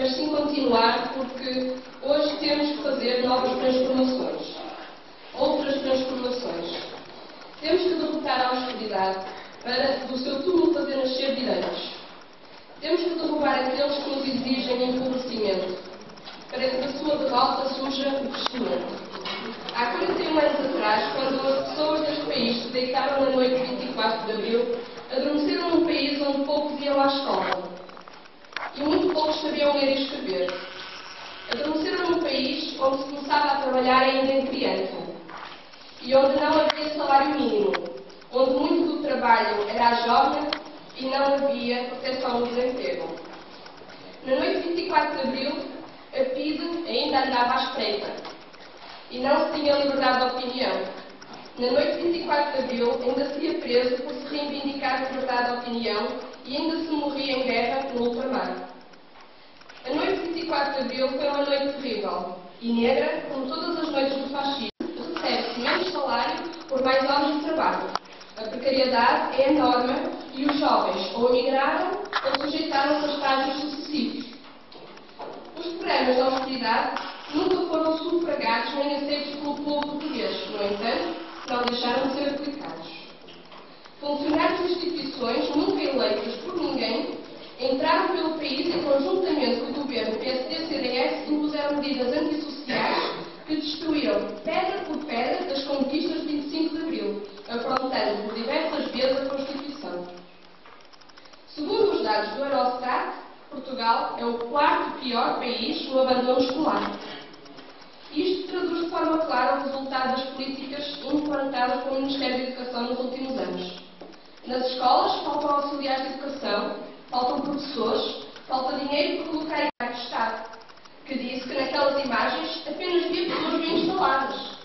mas sim continuar, porque hoje temos que fazer novas transformações, outras transformações. Temos que derrotar a austeridade para do seu túmulo fazer nascer direitos. Temos que derrubar aqueles que nos exigem empobrecimento, para que da sua derrota surja o crescimento. Há 41 anos atrás, quando as pessoas deste país se deitaram na noite de 24 de Abril, adormeceram num país onde poucos iam à escola e muito poucos sabiam ler e escrever. Adormeceram num país onde se começava a trabalhar ainda em criança e onde não havia salário mínimo, onde muito do trabalho era à jornada e não havia proteção no desemprego. Na noite de 24 de Abril, a PIDE ainda andava à espreita e não se tinha liberdade de opinião. Na noite de 24 de Abril, ainda se ia preso por se reivindicar a liberdade de opinião e ainda se morria em guerra no ultramar. A noite de 24 de Abril foi uma noite terrível e negra, como todas as noites do fascismo. Recebe-se menos salário por mais horas de trabalho. A precariedade é enorme e os jovens ou emigraram ou sujeitaram-se a estágios sucessivos. Os programas de austeridade nunca foram sufragados nem aceitos pelo povo português. No entanto, não deixaram de ser aplicados. Funcionários de instituições, nunca eleitos por ninguém, entraram pelo país e, conjuntamente com o governo PSD-CDS, impuseram medidas antissociais que destruíram, pedra por pedra, as conquistas de 25 de Abril, afrontando por diversas vezes a Constituição. Segundo os dados do Eurostat, Portugal é o quarto pior país no abandono escolar. Isto traduz de forma clara o resultado das políticas implantadas pelo Ministério da Educação nos últimos anos. Nas escolas faltam auxiliares de educação, faltam professores, falta dinheiro para colocar em cargo de Estado, que disse que naquelas imagens apenas via pessoas bem instaladas.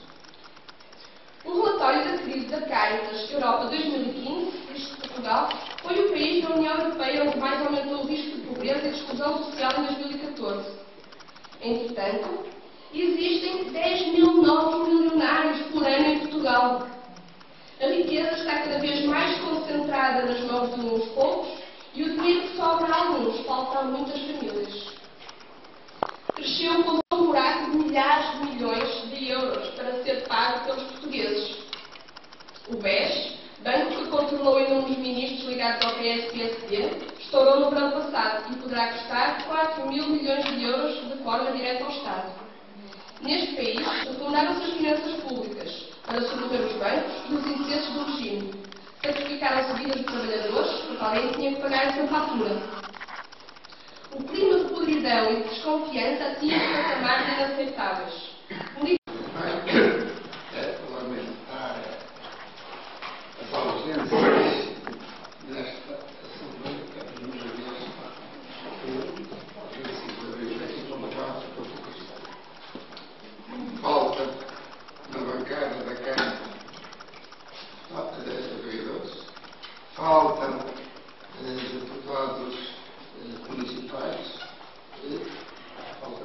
Um relatório da crise da Caritas Europa 2015 diz que Portugal foi o país da União Europeia onde mais aumentou o risco de pobreza e de exclusão social em 2014. Entretanto, existem 10 mil novos milionários por ano em Portugal. A riqueza está cada vez mais concentrada nas mãos de uns poucos e o dinheiro que sobra a alguns falta a muitas famílias. Cresceu como um buraco de milhares de milhões de euros para ser pago pelos portugueses. O BES, banco que controlou inúmeros ministros ligados ao PS-PSD, estourou no verão passado e poderá custar 4 mil milhões de euros de forma direta ao Estado. Neste país, afundaram-se as finanças públicas para socorrer os bancos dos excessos do regime. Sacrificaram-se vidas de trabalhadores, porque alguém tinha que pagar essa fatura. O clima de podridão e de desconfiança atinge patamares inaceitáveis. Lamentar as ausências nesta Assembleia que nos falta na bancada da Câmara vereadores, faltam deputados municipais, falta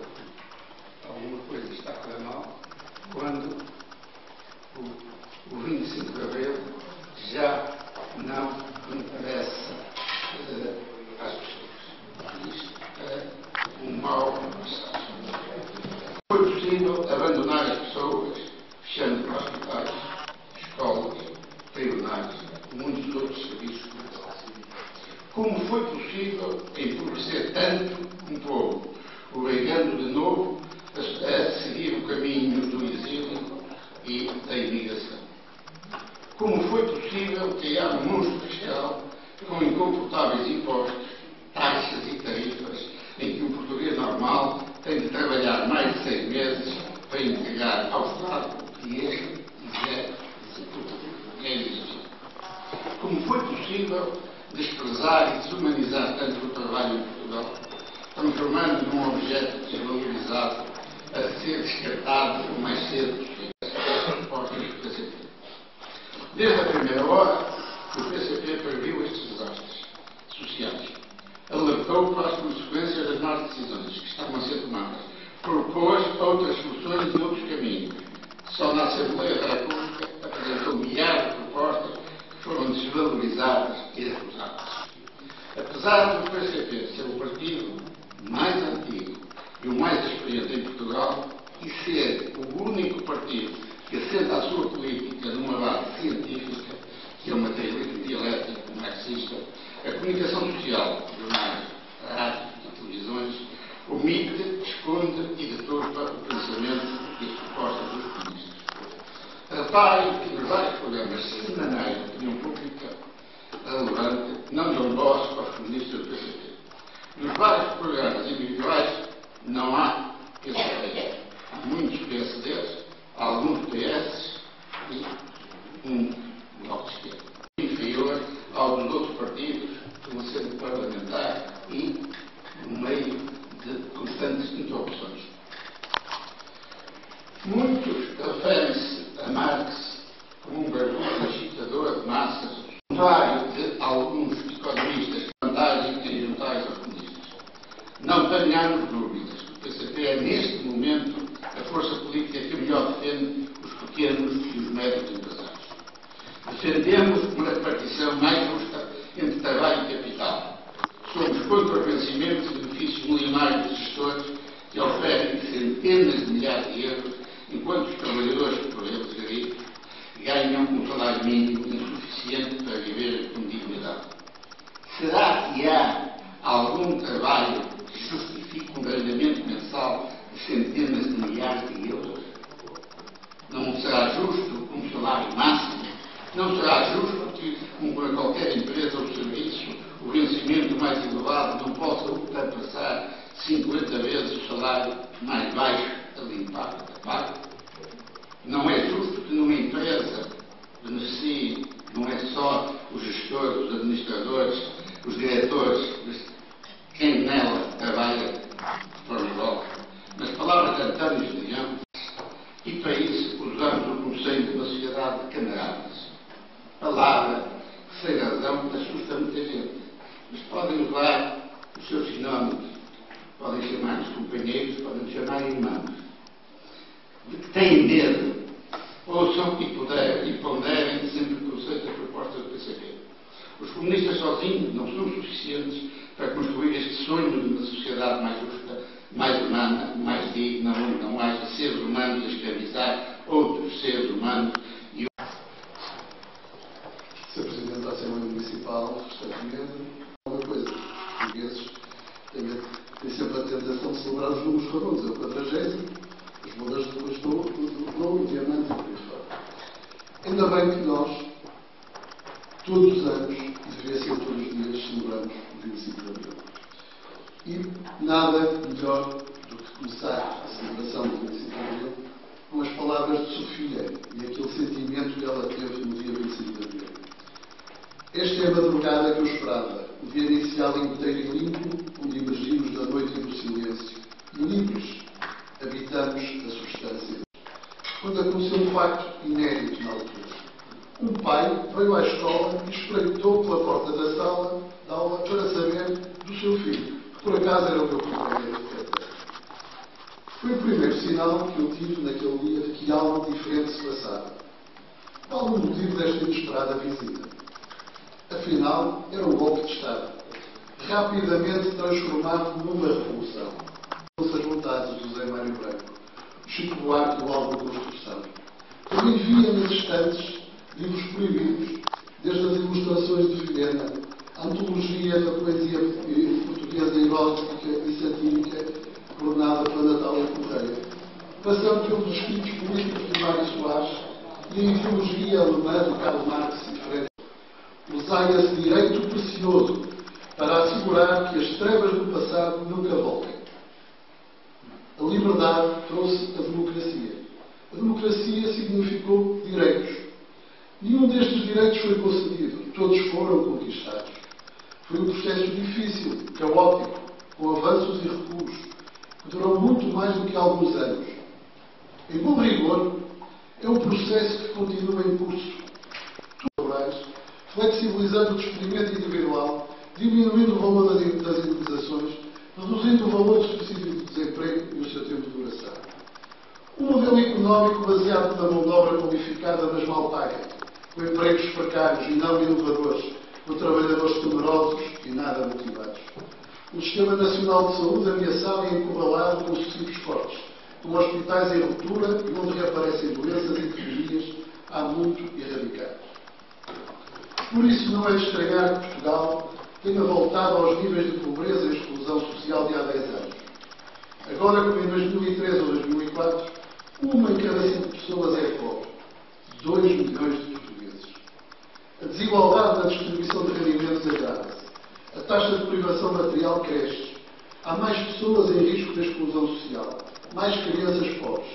alguma coisa está a correr mal, quando o 25 de Abril já não interessa às pessoas. Isto é um mau mensagem. Foi possível abandonar as pessoas, fechando hospitais, escolas, tribunais, muitos outros serviços públicos. Como foi possível empobrecer tanto um povo, obrigando de novo a seguir o caminho do exílio e da imigração? Como foi possível criar um monstro fiscal com incomportáveis impostos, para entregar ao Estado o que é exigir. Como foi possível desprezar e desumanizar tanto o trabalho em Portugal, transformando num objeto desvalorizado a ser descartado o mais cedo possível? As propostas do PCP. Desde a primeira hora, o PCP previu estes desastres sociais, alertou para as consequências das más decisões que estavam a ser tomadas, propôs outras soluções e outros caminhos. Só na Assembleia da República apresentou milhares de propostas que foram desvalorizadas e recusadas. Apesar do PCP ser o partido mais antigo e o mais experiente em Portugal e ser o único partido que assenta a sua política numa base científica, que é uma teoria dialética marxista, a comunicação social, jornais, rádios e televisões, omite, esconde e deturpa o pensamento e as propostas dos comunistas. Reparem que nos vários programas semanais da opinião pública relevante não dão voz aos comunistas do PCP. Nos vários programas individuais não há PCP. Há muitos PSDs, alguns PS e um bloco de esquerda. Inferior ao dos outros partidos, como sendo parlamentar e no meio de constantes interrupções. Muitos referem-se a Marx como um barbudo agitador de massas, contrário de alguns economistas que vantagem em juntar-se aos comunistas. Não tenhamos dúvidas, o PCP é neste momento a força política que melhor defende os pequenos e os médios empresários. Defendemos uma repartição mais justa entre trabalho e capital. Somos contra o vencimento de benefícios milionários de gestores que oferem centenas de milhares de euros, enquanto os trabalhadores, por eles geridos, ganham um salário mínimo insuficiente para viver com dignidade. Será que há algum trabalho que justifique um rendimento mensal de centenas de milhares de euros? Não será justo um salário máximo? Não será justo que, como para qualquer empresa ou serviço, o vencimento mais elevado não possa ultrapassar 50 vezes o salário mais baixo a limpar da parte? Não é justo que numa empresa beneficiem não é só os gestores, os administradores, os diretores, quem nela trabalha de forma igual. Nas palavras de António Julião, e para isso usamos o conceito de uma sociedade de camaradas. Palavra que, sem razão, assusta muita gente. Mas podem usar os seus sinónimos. Podem chamar-nos companheiros, podem chamar irmãos. De que têm medo, ouçam e ponderem sempre o conceito das propostas do PCP. Os comunistas sozinhos não são suficientes para construir este sonho de uma sociedade mais justa, mais humana, mais digna, onde não haja seres humanos a escravizar outros seres humanos. Sr. Presidente da Assembleia Municipal, recentemente, uma coisa. Por vezes, tem sempre a tentação de celebrar os números redondos. É o 40º, as bodas depois do ouro, o diamante e por aí fora. Ainda bem que nós, todos os anos, e deveria ser todos os dias, celebramos o 25 de Abril. E nada melhor do que começar a celebração do 25 de Abril com as palavras de Sofia e aquele sentimento que ela teve no dia 25 de Abril. Esta é a madrugada que eu esperava, o dia inicial inteiro e limpo, onde emergimos da noite e do silêncio. E livres, habitamos a substância. Quando aconteceu um facto inédito na altura. Um pai veio à escola e espreitou pela porta da sala de aula para saber do seu filho, que por acaso era o meu companheiro de carteira. Foi o primeiro sinal que eu tive naquele dia de que algo diferente se passava. Qual o motivo desta inesperada visita? Afinal, era um golpe de Estado, rapidamente transformado numa revolução. As vontades de José Mário Branco, Chico Buarque e o Álvaro Construção. Também via nesses instantes livros proibidos, desde as ilustrações de Vilhena, a antologia da poesia portuguesa erótica e satírica, coordenada pela Natália Correia, passando pelos escritos políticos de Mário Soares e a ideologia alemã de Karl Marx e Freire. Usai esse direito precioso para assegurar que as trevas do passado nunca voltem. A liberdade trouxe a democracia. A democracia significou direitos. Nenhum destes direitos foi concedido. Todos foram conquistados. Foi um processo difícil, caótico, com avanços e recuos, que durou muito mais do que alguns anos. Em bom rigor, é um processo que continua em curso. Flexibilizando o despedimento individual, diminuindo o valor das indemnizações, reduzindo o valor específico de desemprego e o seu tempo de duração. Um modelo económico baseado na mão de obra qualificada, mas mal paga, com empregos precários e não inovadores, com trabalhadores temerosos e nada motivados. Um Sistema Nacional de Saúde ameaçado e encurralado com sucessivos cortes, com hospitais em ruptura e onde reaparecem doenças e epidemias há muito erradicadas. Por isso não é de estranhar que Portugal tenha voltado aos níveis de pobreza e exclusão social de há 10 anos. Agora, como em 2003 ou 2004, uma em cada 5 pessoas é pobre. 2 milhões de portugueses. A desigualdade na distribuição de rendimentos agrava-se. A taxa de privação material cresce. Há mais pessoas em risco de exclusão social. Mais crianças pobres.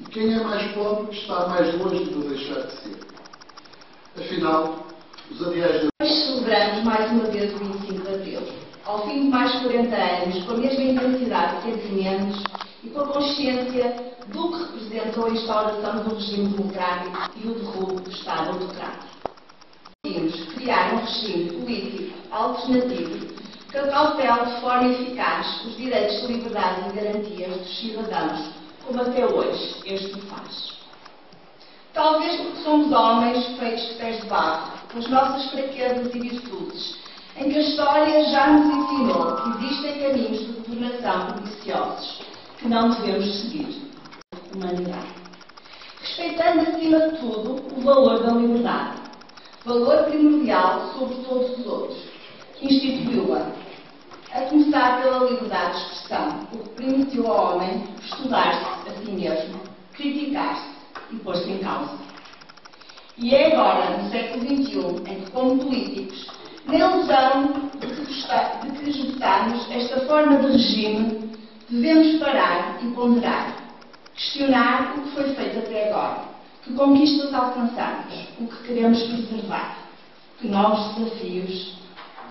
E quem é mais pobre está mais longe de deixar de ser. Afinal, os adiais de... Hoje celebramos mais uma vez o 25 de Abril. Ao fim de mais 40 anos, com a mesma intensidade de sentimentos e com a consciência do que representou a instauração do regime democrático e o derrubo do Estado autocrático. Conseguimos criar um regime político alternativo que cautela de forma eficaz os direitos de liberdade e garantias dos cidadãos, como até hoje este o faz. Talvez porque somos homens feitos de pés de barro, com as nossas fraquezas e virtudes, em que a história já nos ensinou que existem caminhos de governação perniciosos que não devemos seguir. Humanidade. Respeitando acima de tudo o valor da liberdade, valor primordial sobre todos os outros, que instituiu-a, a começar pela liberdade de expressão, o que permitiu ao homem estudar-se a si mesmo, criticar-se e pôr-se em causa. E é agora, no século XXI, em que, como políticos, na ilusão de que esgotamos esta forma de regime, devemos parar e ponderar, questionar o que foi feito até agora, que conquistas alcançamos, o que queremos preservar, que novos desafios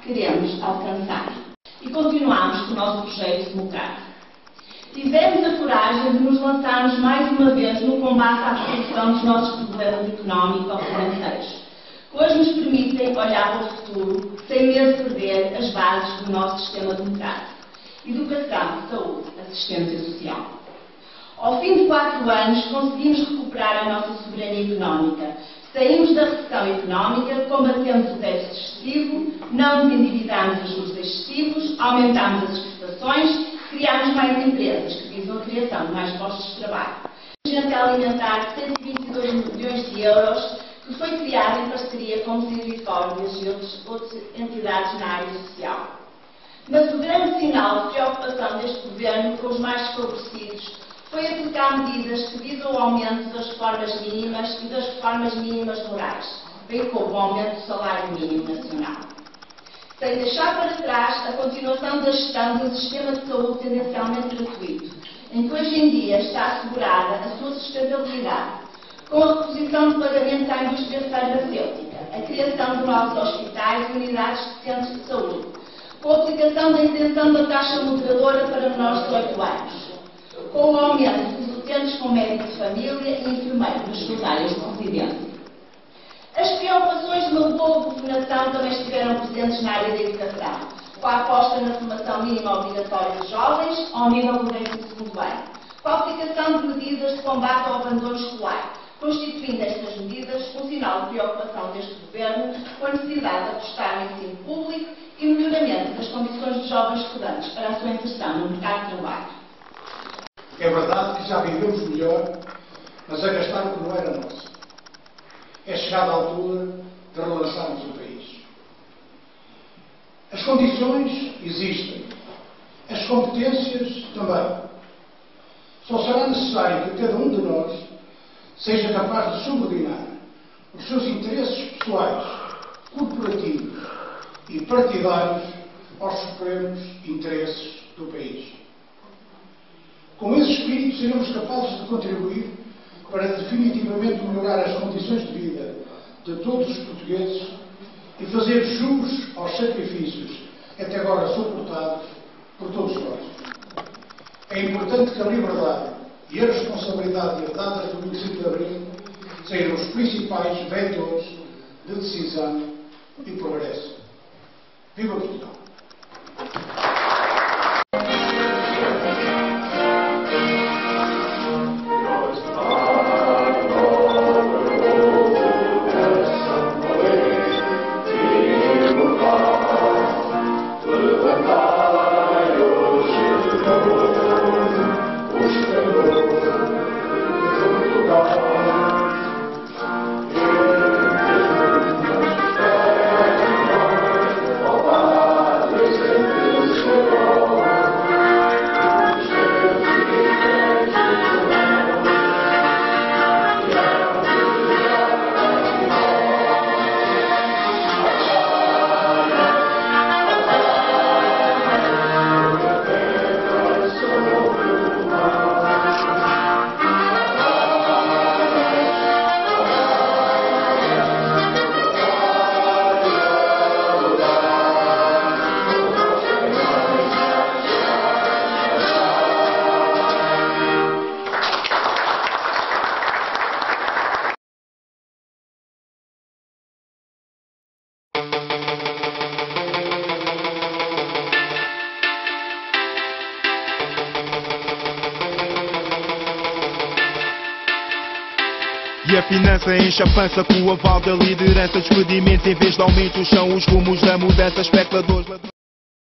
queremos alcançar. E continuamos com o nosso projeto democrático. Tivemos a coragem de nos lançarmos mais uma vez no combate à solução dos nossos problemas económicos ou financeiros, que hoje nos permitem olhar para o futuro sem medo de perder as bases do nosso sistema democrático: educação, saúde, assistência social. Ao fim de 4 anos, conseguimos recuperar a nossa soberania económica. Saímos da recessão económica, combatemos o déficit excessivo, não nos endividámos a juros excessivos, aumentámos as exportações, criámos mais empresas que visam a criação de mais postos de trabalho. A agência alimentar de 122 milhões de euros, que foi criada em parceria com Misericórdias e outras entidades na área social. Mas o grande sinal de preocupação deste governo com os mais desfavorecidos foi aplicar medidas que visam o aumento das reformas mínimas e das reformas mínimas morais, bem como o aumento do salário mínimo nacional. Sem deixar para trás a continuação da gestão de um sistema de saúde tendencialmente gratuito, em que hoje em dia está assegurada a sua sustentabilidade, com a reposição de pagamentos à indústria farmacêutica, a criação de novos hospitais e unidades de centros de saúde, com a aplicação da isenção da taxa moderadora para menores de 18 anos, com o aumento dos utentes com médico de família e enfermeiro nas suas áreas de residência. As preocupações de uma boa governação também estiveram presentes na área da educação, com a aposta na formação mínima obrigatória de jovens ao nível do 12º ano, com a aplicação de medidas de combate ao abandono escolar, constituindo estas medidas um sinal de preocupação deste governo com a necessidade de apostar no ensino público e melhoramento das condições dos jovens estudantes para a sua inserção no mercado de trabalho. É verdade que já vivemos melhor, mas a gastar o que não era nosso. É chegada a altura de relançarmos o país. As condições existem. As competências também. Só será necessário que cada um de nós seja capaz de subordinar os seus interesses pessoais, corporativos e partidários aos supremos interesses do país. Com esses de contribuir para definitivamente melhorar as condições de vida de todos os portugueses e fazer jus aos sacrifícios até agora suportados por todos nós. É importante que a liberdade e a responsabilidade das datas do 25 de Abril sejam os principais vetores de decisão e progresso. Viva Portugal! E a finança enche a pança com o aval da liderança. Despedimentos em vez de aumentos são os rumos da mudança. Especuladores,